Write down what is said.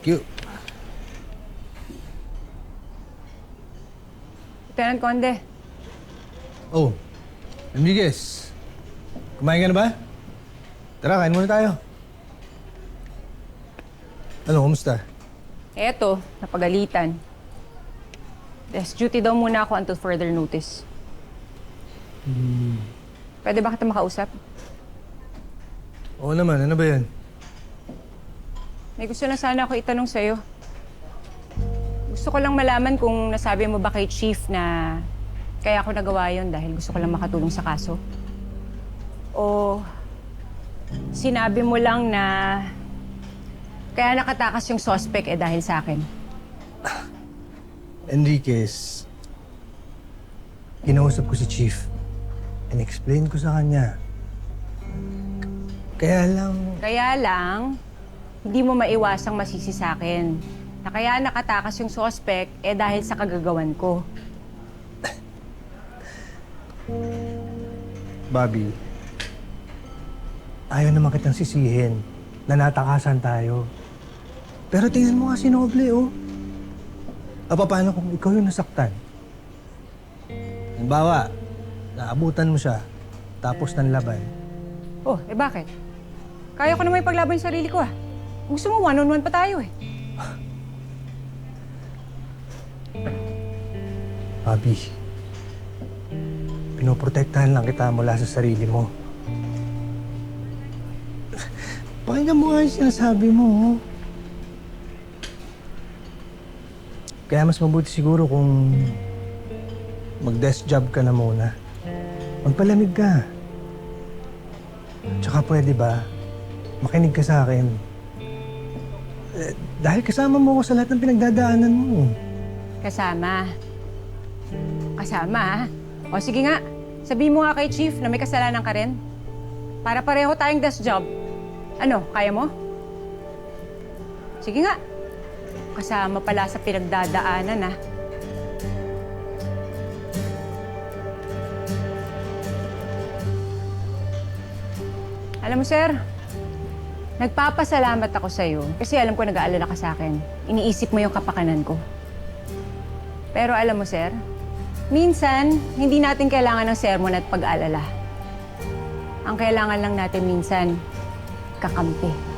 Thank you. Lieutenant Conde, Oh, Enriquez. Kumain ka na ba? Tara, kain muna tayo. Ano, kumusta? eto, napagalitan. Desk duty daw muna ako until further notice. Pwede ba kita makausap? Oo naman, ano ba yan? May gusto na sana ako itanong sa'yo. Gusto ko lang malaman kung nasabi mo ba kay Chief na kaya ako nagawa yon dahil gusto ko lang makatulong sa kaso. O sinabi mo lang na kaya nakatakas yung suspect dahil sa akin. Enriquez, kinausap ko si Chief. And-explain ko sa kanya. Kaya lang, hindi mo maiwasang masisi sa akin na kaya nakatakas yung suspect dahil sa kagagawan ko. Bobby, ayaw naman kitang sisihin na natakasan tayo. Pero tingnan mo nga si Noble, oh. Paano kung ikaw yung nasaktan? Halimbawa, naabutan mo siya, tapos nanlaban. Oh, bakit? Kaya ko naman ipaglaban yung sarili ko, ah. Gusto mo, one-on-one pa tayo, eh. Bobby, pinoprotektahan lang kita mula sa sarili mo. Pakinggan mo nga yung sinasabi mo, oh. Kaya mas mabuti siguro kung mag-desk job ka na muna. Magpalamig ka. Tsaka pwede ba, makinig ka sa akin. Dahil kasama mo ako sa lahat ng pinagdadaanan mo. Kasama. Kasama, ha? O sige nga, sabihin mo nga kay Chief na may kasalanan ka rin. Para pareho tayong desk job. Ano, kaya mo? Sige nga. Kasama pala sa pinagdadaanan, ha? Alam mo, sir, nagpapasalamat ako sa'yo kasi alam ko nag-aalala ka sa akin. Iniisip mo yung kapakanan ko. Pero alam mo, sir, minsan, hindi natin kailangan ng sermon at pag-aalala. Ang kailangan lang natin minsan, kakampi.